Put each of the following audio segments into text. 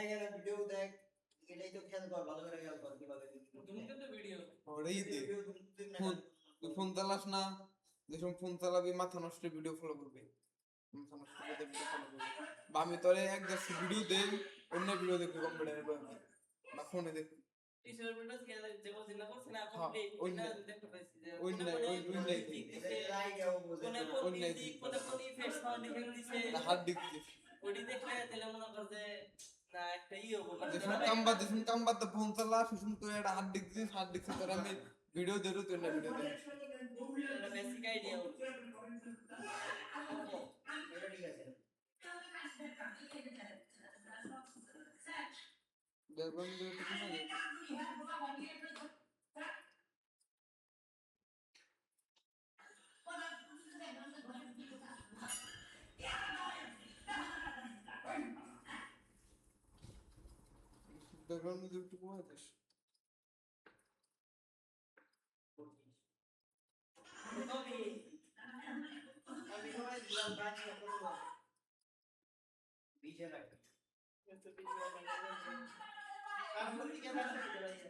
গেলে ভিডিও দেখ এটাই তো খেয়াল কর ভালো করে খেয়াল কর কিভাবে তুমি কিন্তু ভিডিও ওরেই দে ফোন চালাস না যখন ফোন চালাবি মাথা নষ্ট ভিডিও ফলো করবে আমি তোরে এক দেড় ভিডিও দেই অন্য ভিডিও দেখবি কম্পিউটারে বা ফোনে দেখবি টিচার ভিডিওস কে যে বলছিনা করছ না কমপ্লিট ওইটা দেখতে পাইছি যে ওইটা কোন ইফেক্ট সাউন্ড ইফেক্ট দিছে হার্ড ডিস্ক দিছে ওডি দেখলে তাহলে মনে কর যে না একটা হবে যখন কামবাদ ফোন চালা শুন তো একটা hard disk this hard disk তোর আমি ভিডিও দেরো তুই না ভিডিও দে এটা বেসিক আইডিয়া দেখবেন যে কিছু না ব্যাকগ্রাউন্ড মিউজিক একটু কমাই দিস আমি কমাই দিলাম বাকি করব বিজে রাখ তো বিজে আমি কি কেন আসছে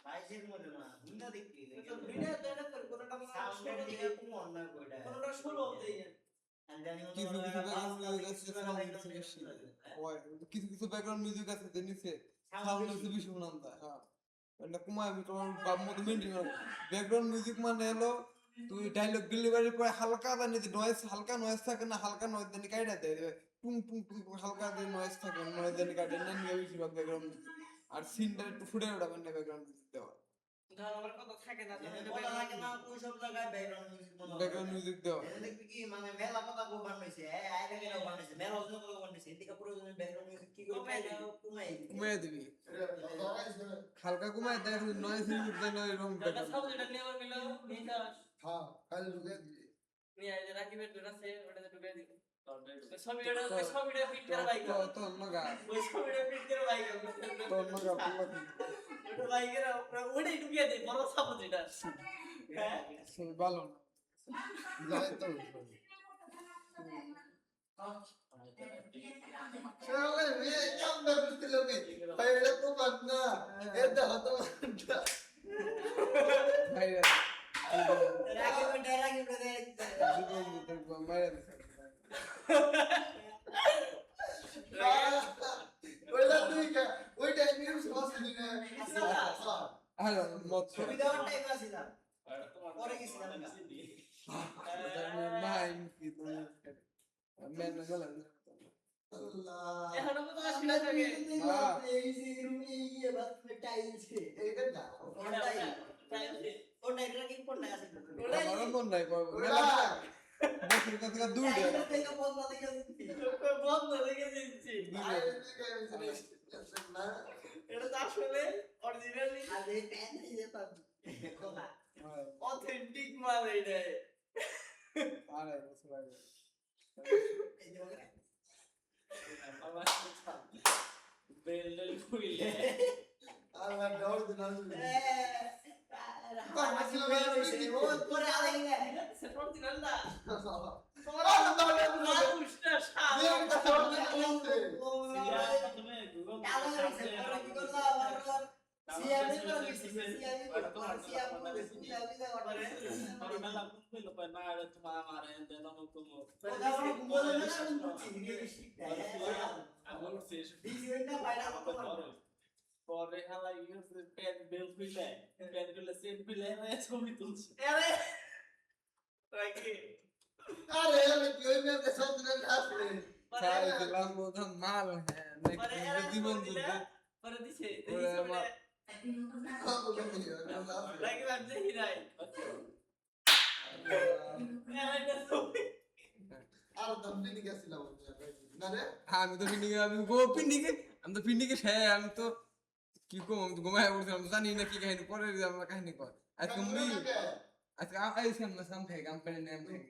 বাইজের মধ্যে না ভিডিও দেখবি তো ভিডিও দেনা কর কোনটা সাউন্ড দিয়ে কোন অন্য কোটা কোনটা স্লো দেই কিছু ব্যাকগ্রাউন্ড মিউজিক আছে যে নিচে সাউন্ড আছে বেশি শোনান্তা হ্যাঁ এটা কুমার আমি তোমার বাপ মতো মেইনটেইন করব ব্যাকগ্রাউন্ড মিউজিক মানে হলো তুই ডায়লগ ডেলিভারি পরে হালকা জানি যে নয়েজ হালকা নয়েজ থাকে না হালকা নয়েজ জানি কাইটা দেয় টুং টুং টুং হালকা যে নয়েজ থাকে নয়েজ জানি কাটে না নিয়ে বেশিরভাগ ব্যাকগ্রাউন্ড মিউজিক আর সিনটা একটু ফুটে ওঠাবেন না ব্যাকগ্রাউন্ড মিউজিক দেওয়া আমার কথা থাকে না কথা থাকে না ওই সব জায়গায় ব্যাকগ্রাউন্ড মিউজিক দেওয়া দেখবি কি মানে মেলা কথা কো বানাইছে আইরে গেলে বানাইছে মেলা অন্য কথা বানাইছে এদিকে পুরো ব্যাকগ্রাউন্ড মিউজিক কি করে কমাই দিবি হালকা কমাই দেখ নয়েজ মিউজিক দেন এরকম ব্যাকগ্রাউন্ড সব যেটা নিয়ে মিলো নিতা হ্যাঁ কাল ঢুকে দিবি নিয়ে আই রাকিবের ডোর আছে ওটাতে ঢুকে দিবি সব ভিডিও ফিট করে ভাই তো অন্য গা ওই সব ভিডিও ফিট করে ভাই তো অন্য গা ওটা ভাই করে ওটাই ঢুকিয়ে দে বড় সাপোজ এটা হ্যাঁ সেই ভালো না যাই তো চলে মে কাম না করতে লোকে ভাই এটা তো বাদ না এটা হতো ভাই রাকিব দে জীবন দেখব মারা দিছে ওইটা তুই ওইটা নিউজ করছিস না হ্যালো মত সুবিধা টাইপ আছে না পরে গেছিলাম না কি তুমি মেন গেল আল্লাহ এখনো কত আসলে থাকে এই যে রুমে গিয়ে বাস টাইলস এইটা না ওটা এটা কি কোন নাই আছে ওটা আমার মন নাই মেলা বসে কথা দুই দে থেকে বন্ধ দেখে দিচ্ছি এটা তো আসলে অরিজিনালি আরে প্যান দিয়ে পাবি কোনা অথেন্টিক মাল এইটা আরে বসে লাগে এই যে আমার বেল ফুইলে আমার ডর দিলাম পরে আলাইলে সে প্রতিদিন না পরে হালাই গেছে পেন বেল খুলে পেন গুলো সেট খুলে ছবি তুলছে আরে রাখি আরে আমি কি ওই মেয়ে সব দিন আসলে চাই দিলাম ওটা মাল হ্যাঁ নাকি জীবন যুদ্ধ পরে দিছে রাখি ভাবছে হিরাই আর তো পিন্ডি গেছিলাম না রে আমি তো পিন্ডিকে আমি তো কি কম আমি তো ঘুমায় উঠছিলাম জানি না কি কাহিনী পরে আমরা কাহিনী কর আজকে সাম খাই গাম পেলে নাম খাই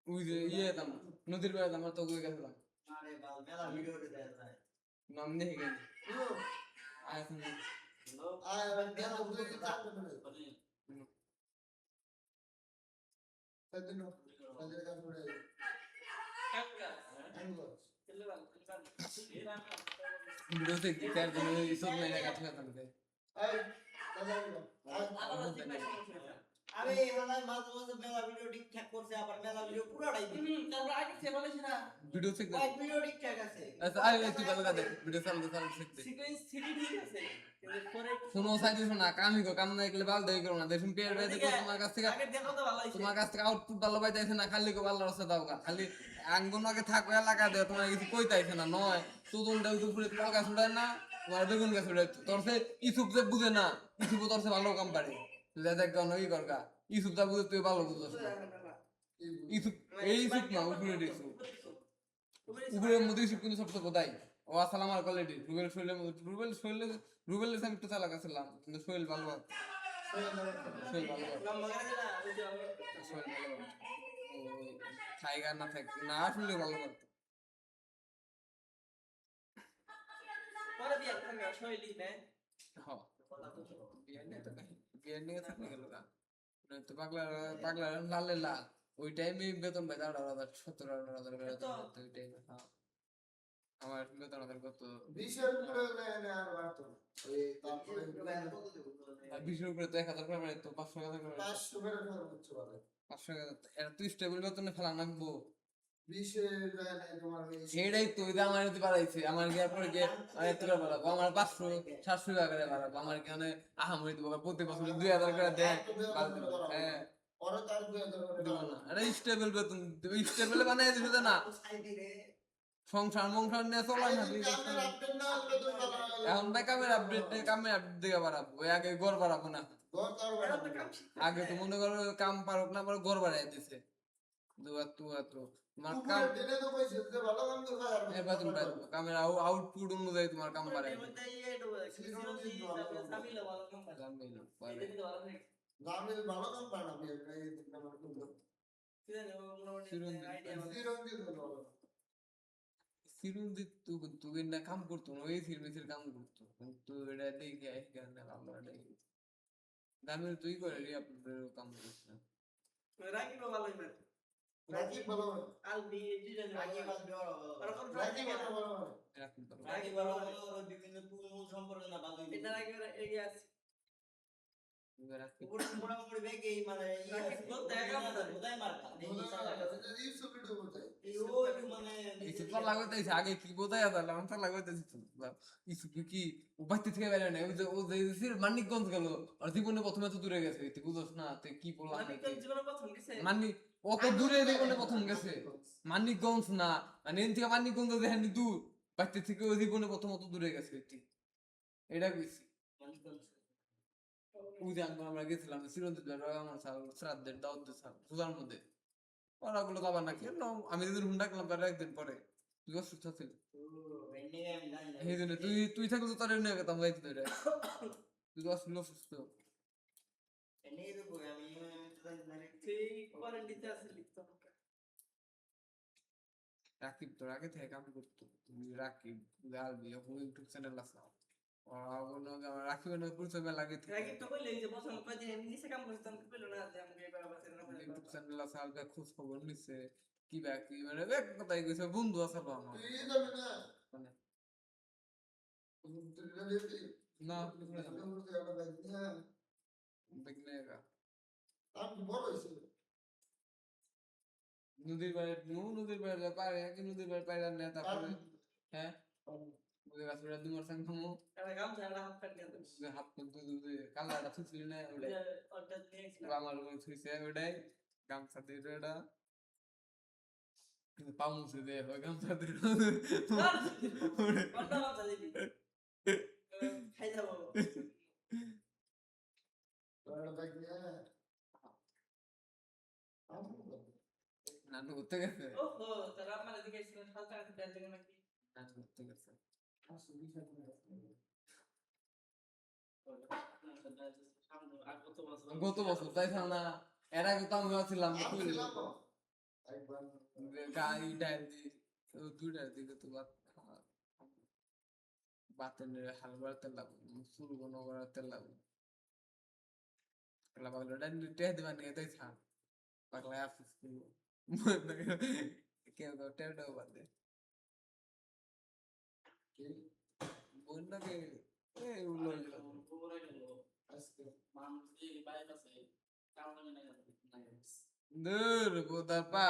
ওই যে দাম নদীর বেড়া দাম তো ওই গেছিলাম আরে বাল মেলা ভিডিও তে দেয় নাম নেই গেল আইসন আয় মেলা ভিডিও তে কাট করে সেদিন কাজে কাজ করে কাকা চলে বাল ভিডিও দেখি তার জন্য ইসব মেরে কাছে থাকবে আরে মানে মাঝে মাঝে মেলা ভিডিও ঠিকঠাক করছে আবার মেলা ভিডিও পুরোটাই তারপর আগে সে বলেছে না ভিডিও দেখতে কয়েক ভিডিও ঠিকঠাক আছে আচ্ছা আই তুই ভালো কথা ভিডিও চালাতে চালাতে শিখতে সিকোয়েন্স ঠিক আছে কিন্তু পরে শোনো সাইড শোনা কামি গো কাম না করলে ভালো দেই করো না দেখুন পেয়ার ভাই দেখো তোমার কাছ থেকে আগে দেখো তো ভালো হইছে তোমার কাছ থেকে আউটপুট ভালো পাইতেছে না খালি গো ভালো রাস্তা দাও গা খালি আঙ্গুন আগে থাকো এলাকা দেও তোমার কিছু কইতাইছে না নয় তুদুন দেও দুপুরে তোমার কাছে উড়ায় না তোমার বেগুন গাছ উড়ায় তোর সে ইসুপ যে বুঝে না ইসুপ তোর সে ভালো কাম পারে তুই দেখ গান কি করগা ইসুপ যা বুঝে তুই ভালো বুঝছ ইসুপ এই ইসুপ না উপরে ইসুপ উপরের মধ্যে ইসুপ কিন্তু সবচেয়ে বোধাই ও আসসালাম আর কোয়ালিটি রুবেল আমি একটু চালাক ছিলাম কিন্তু সোহেল ভালো সোহেল ভালো লম্বা করে না ওই যে সোহেল ভালো টাইগার না থাক না আসলে ভালো করতো পরে বিয়ে করবে শৈলী না হ্যাঁ বিয়ে নিয়ে থাকলে গেল গা তো পাগলা লালে লাল ওই টাইমে বেতন পাই 17,000 করে বেতন পাইতো ওই টাইমে হ্যাঁ আমার বেতন কত 20 এর উপরে নেয় আর বাড়তো ওই তারপরে 20 উপরে তো 1,000 করে তো 500 টাকা করে 500 করে খরচ করতে পারে 500 টাকা এর তুই স্টেবল বেতনে ফেলা নাকবো 20 এর নেয় তোমার এই সেটাই তো এটা আমার যদি বাড়াইছে আমার গিয়ে পরে গিয়ে আমি এত করে বাড়াবো আমার 500-700 টাকা করে বাড়াবো আমার কেন আহামরি দিব প্রতি বছর 2,000 করে দেয় হ্যাঁ পরে তার 2000 করে দিব না আরে স্টেবল বেতন স্টেবল বানাই দিছে না সংসার নিয়ে চলাই না কামের আপডেট না হলে তো ভালো হয় এখন ভাই কামের আপডেট দিকে বাড়াবো ওই আগে গড় বাড়াবো না ঘর তার এটা তো বাড়বে কাম আগে তো মনে করো কাম পারুক না পারুক গড় বাড়াই দিছে দুয়া তোমার কাম উপরে দিনে তো কইছে যে ভালো কাম তো খায় এ বেতন পাই দেবো কামের আউটপুট অনুযায়ী তোমার কাম বাড়াই এর মধ্যে এইটো সামিল ভালো কাম করে এটা তো ভালো নাই জামিল ভালো কাম পায় না বিয়ে এই কাম করতে চিরঞ্জিত ভালো চিরঞ্জিত তুই না কাম করতো না ওই সিরমিসের কাম করতো কিন্তু এটা দেখে এখানে ভালো লাগে দামি তুই করে রি আপনাদের কাম করছিস না রাকিব ভালো না রাকিব ভালো আলবি ডিজাইন রাকিব ভালো আর কোন রাকিব ভালো রাখুন তো রাকিব ভালো বিভিন্ন মূল সম্পর্ক না ভালো এটা রাকিব এগিয়ে আছে রাখুন মোটামুটি বেগে মানে রাকিব তো দেখা বোঝাই মারতা এই সুবিধা বলতে এই ওই মানে এই তো লাগাইতেছে আগে কি বোঝাই আদাল আমি তো লাগাইতেছি ইসু কি উপাইতে থেকে বের না ও যে মানিকগঞ্জ গেল আর জীবনে প্রথমে তো দূরে গেছে তুই বুঝছ না তুই কি বললাম রাকিব জীবনে প্রথম গেছে অত দূরে জীবনে প্রথম গেছে মানিকগঞ্জ না মানে এন থেকে মানিকগঞ্জ দেখেন দূর বাইতে থেকে ও জীবনে প্রথম অত দূরে গেছে এটা কইছি ওই যে আমরা গেছিলাম চিরঞ্জিত আমার শ্রাদ্ধের দাওয়াত দিয়েছিলাম পূজার মধ্যে ওরা গুলো বাবা নাকি আমি যেদিন হুন্ডা করলাম তার একদিন পরে তুই অসুস্থ ছিল এই জন্য তুই থাকলে তো তার নিয়ে গেতাম যাইতে রে তুই তো আসলে অসুস্থ রাকিব তোর আগে থেকে কাম করতো রাকিব গালবি ইউটিউব চ্যানেল আছে রাকিবের পরিচয় মেলা আগে থেকে রাকিব তো কইলে যে প্রথম কয়দিন এমনি নিচে কাম করতাম কইল না যে আমাকে এবার আবার ইউটিউব চ্যানেল আছে আলগা খোঁজ খবর নিছে কি বাকি মানে এক কথাই কইছে বন্ধু আছে তো আমার তুই যাবি না মানে তুই যাবি না না দেখনেগা তার বড় হইছে নদীর বাইরে পারে কি নদীর বাইরে পাইলাম না তারপরে হ্যাঁ ওই রাস্তাটা দুমার সঙ্গে খামো কাম ছাড়া হাত কাট দিয়ে যে হাত কিন্তু কালারটা থুছিল না ওটাই অর্ডার নেক্সট আমার উপর থুইছে ওটাই গামছা দিয়ে ওটা পাউন্সে দে ওই গামছা দিয়ে কোনটা বাচ্চা দিবি খাই যাব তোর ভাই নানু ঘুরতে গেছে ওহো তারা আমার দিকে এসে সালটা আছে দেন দেখো নাকি নানু ঘুরতে গেছে গত বছর তাইছিলাম না এর আগে তো আমি ছিলাম গাড়ি ডাইল দিয়ে দুইটার দিকে তো বাতের হালবার তেল লাগবে শুরু কোনো করার তেল লাগবে পাগলা ডাইল টেহ দিবা নিয়ে তাই থাক পাগলা আসিস কেউ টেরটাও বাদ দে কি বইটাকে এই উল্লো আজকে দূর বোধার পা